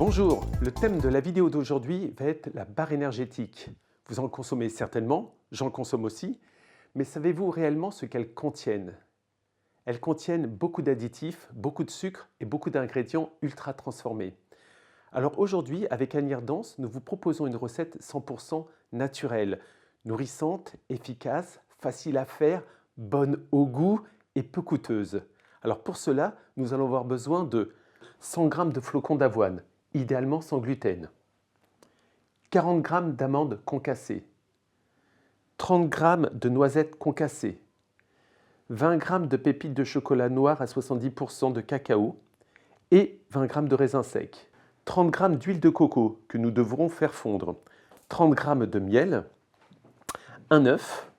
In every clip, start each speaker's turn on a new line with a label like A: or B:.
A: Bonjour, le thème de la vidéo d'aujourd'hui va être la barre énergétique. Vous en consommez certainement, j'en consomme aussi, mais savez-vous réellement ce qu'elles contiennent? Elles contiennent beaucoup d'additifs, beaucoup de sucre et beaucoup d'ingrédients ultra transformés. Alors aujourd'hui, avec Annie Erdance, nous vous proposons une recette 100% naturelle, nourrissante, efficace, facile à faire, bonne au goût et peu coûteuse. Alors pour cela, nous allons avoir besoin de 100 g de flocons d'avoine, idéalement sans gluten, 40 g d'amandes concassées, 30 g de noisettes concassées, 20 g de pépites de chocolat noir à 70% de cacao et 20 g de raisins secs, 30 g d'huile de coco que nous devrons faire fondre, 30 g de miel, un œuf,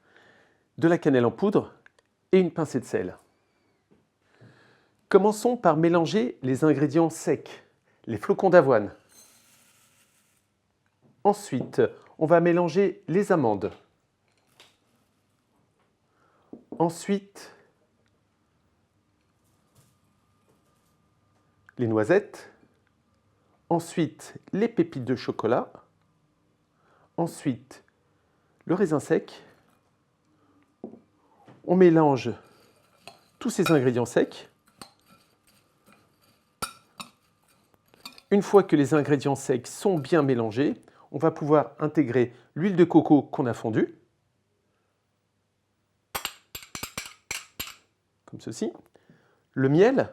A: de la cannelle en poudre et une pincée de sel. Commençons par mélanger les ingrédients secs, les flocons d'avoine. Ensuite, on va mélanger les amandes. Ensuite, les noisettes. Ensuite, les pépites de chocolat. Ensuite, le raisin sec. On mélange tous ces ingrédients secs. Une fois que les ingrédients secs sont bien mélangés, on va pouvoir intégrer l'huile de coco qu'on a fondue, comme ceci, le miel,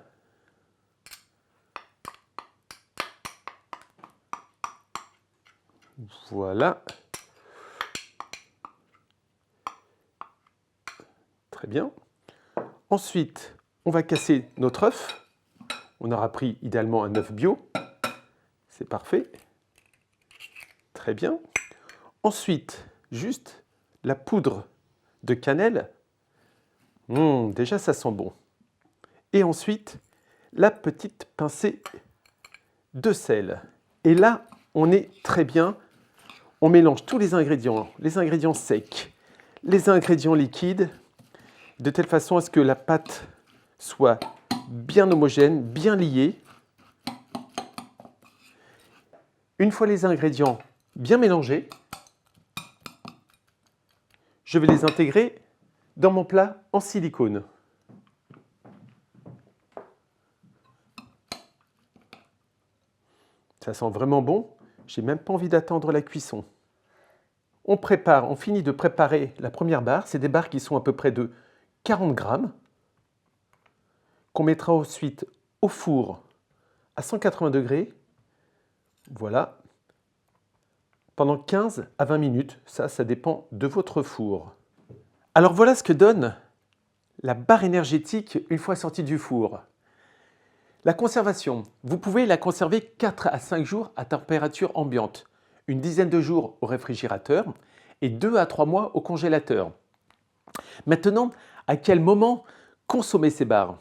A: voilà, très bien. Ensuite, on va casser notre œuf. On aura pris idéalement un œuf bio. C'est parfait. Très bien. Ensuite, juste la poudre de cannelle. Déjà, ça sent bon. Et ensuite, la petite pincée de sel. Et là, on est très bien. On mélange tous les ingrédients secs, les ingrédients liquides, de telle façon à ce que la pâte soit bien homogène, bien liée. Une fois les ingrédients bien mélangés, je vais les intégrer dans mon plat en silicone. Ça sent vraiment bon, j'ai même pas envie d'attendre la cuisson. On finit de préparer la première barre, c'est des barres qui sont à peu près de 40 g, qu'on mettra ensuite au four à 180 degrés. Voilà, pendant 15 à 20 minutes, ça dépend de votre four. Alors voilà ce que donne la barre énergétique une fois sortie du four. La conservation, vous pouvez la conserver 4 à 5 jours à température ambiante, une dizaine de jours au réfrigérateur et 2 à 3 mois au congélateur. Maintenant, à quel moment consommer ces barres?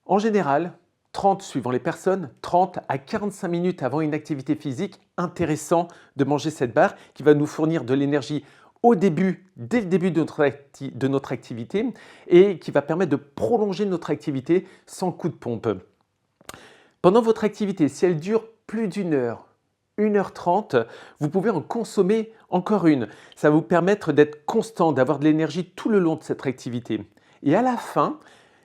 A: En général, 30 suivant les personnes, 30 à 45 minutes avant une activité physique, intéressant de manger cette barre qui va nous fournir de l'énergie dès le début de notre activité et qui va permettre de prolonger notre activité sans coup de pompe. Pendant votre activité, si elle dure plus d'une heure, 1h30, vous pouvez en consommer encore une. Ça va vous permettre d'être constant, d'avoir de l'énergie tout le long de cette activité. Et à la fin,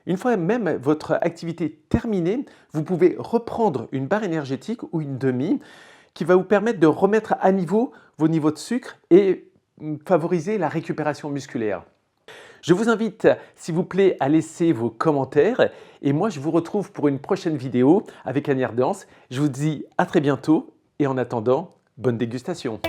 A: une fois même votre activité terminée, vous pouvez reprendre une barre énergétique ou une demi qui va vous permettre de remettre à niveau vos niveaux de sucre et favoriser la récupération musculaire. Je vous invite, s'il vous plaît, à laisser vos commentaires et moi je vous retrouve pour une prochaine vidéo avec Annie Erdance. Je vous dis à très bientôt et en attendant, bonne dégustation.